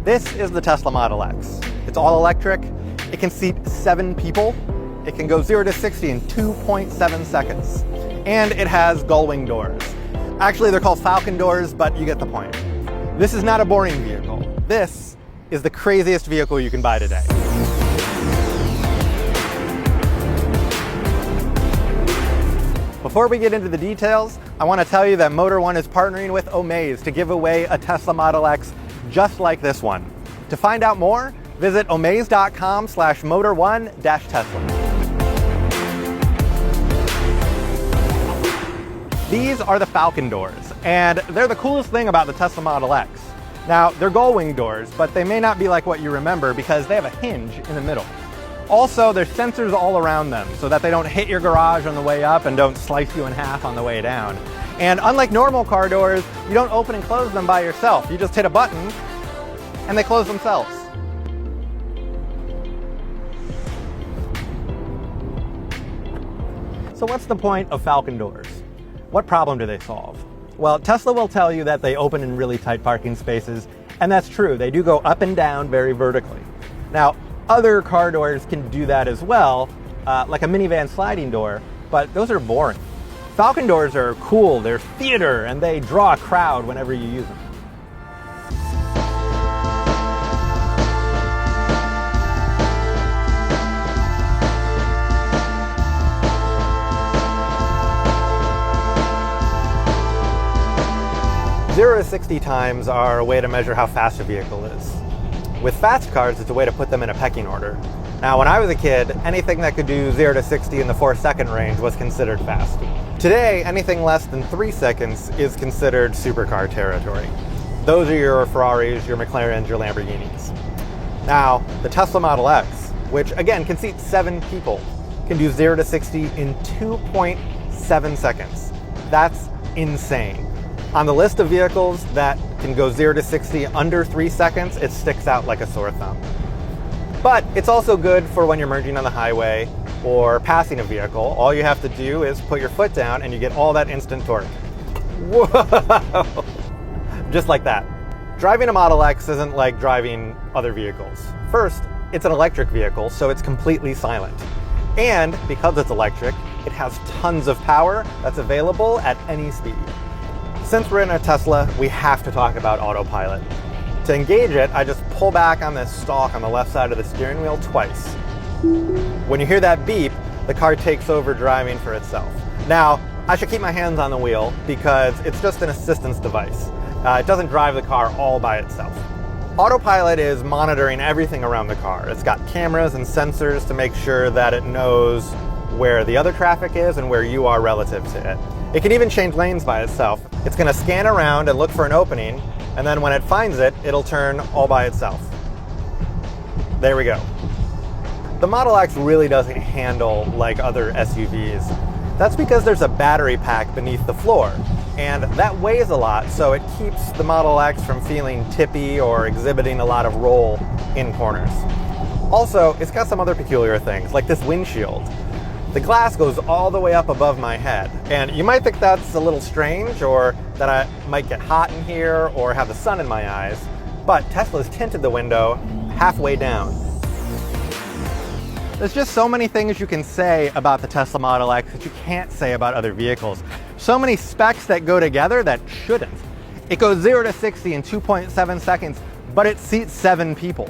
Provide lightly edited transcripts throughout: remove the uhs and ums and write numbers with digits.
This is the Tesla Model X. It's all electric. It can seat 7 people. It can go 0 to 60 in 2.7 seconds. And it has gull-wing doors. Actually, they're called Falcon doors, but you get the point. This is not a boring vehicle. This is the craziest vehicle you can buy today. Before we get into the details, I want to tell you that Motor One is partnering with Omaze to give away a Tesla Model X just like this one. To find out more, visit omaze.com/motor1-tesla. These are the Falcon doors, and they're the coolest thing about the Tesla Model X. Now, they're gull-wing doors, but they may not be like what you remember because they have a hinge in the middle. Also, there's sensors all around them so that they don't hit your garage on the way up and don't slice you in half on the way down. And unlike normal car doors, you don't open and close them by yourself. You just hit a button and they close themselves. So what's the point of Falcon doors? What problem do they solve? Well, Tesla will tell you that they open in really tight parking spaces, and that's true. They do go up and down very vertically. Now, other car doors can do that as well, like a minivan sliding door, but those are boring. Falcon doors are cool, they're theater, and they draw a crowd whenever you use them. Zero to 60 times are a way to measure how fast a vehicle is. With fast cars, it's a way to put them in a pecking order. Now, when I was a kid, anything that could do 0 to 60 in the 4-second range was considered fast. Today, anything less than 3 seconds is considered supercar territory. Those are your Ferraris, your McLarens, your Lamborghinis. Now, the Tesla Model X, which again can seat 7 people, can do 0 to 60 in 2.7 seconds. That's insane. On the list of vehicles that can go 0 to 60 under 3 seconds, it sticks out like a sore thumb. But it's also good for when you're merging on the highway or passing a vehicle. All you have to do is put your foot down and you get all that instant torque. Whoa! Just like that. Driving a Model X isn't like driving other vehicles. First, it's an electric vehicle, so it's completely silent. And because it's electric, it has tons of power that's available at any speed. Since we're in a Tesla, we have to talk about autopilot. To engage it, I just pull back on this stalk on the left side of the steering wheel twice. When you hear that beep, the car takes over driving for itself. Now, I should keep my hands on the wheel because it's just an assistance device. It doesn't drive the car all by itself. Autopilot is monitoring everything around the car. It's got cameras and sensors to make sure that it knows where the other traffic is and where you are relative to it. It can even change lanes by itself. It's going to scan around and look for an opening, and then when it finds it, it'll turn all by itself. There we go. The Model X really doesn't handle like other SUVs. That's because there's a battery pack beneath the floor, and that weighs a lot, so it keeps the Model X from feeling tippy or exhibiting a lot of roll in corners. Also, it's got some other peculiar things, like this windshield. The glass goes all the way up above my head, and you might think that's a little strange, or that I might get hot in here, or have the sun in my eyes, but Tesla's tinted the window halfway down. There's just so many things you can say about the Tesla Model X that you can't say about other vehicles. So many specs that go together that shouldn't. It goes 0 to 60 in 2.7 seconds, but it seats 7 people.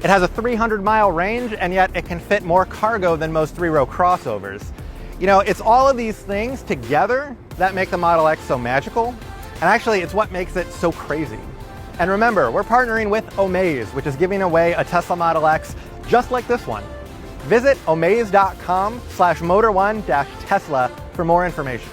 It has a 300-mile range, and yet it can fit more cargo than most 3-row crossovers. You know, it's all of these things together that make the Model X so magical, and actually it's what makes it so crazy. And remember, we're partnering with Omaze, which is giving away a Tesla Model X just like this one. Visit omaze.com/motor1-tesla for more information.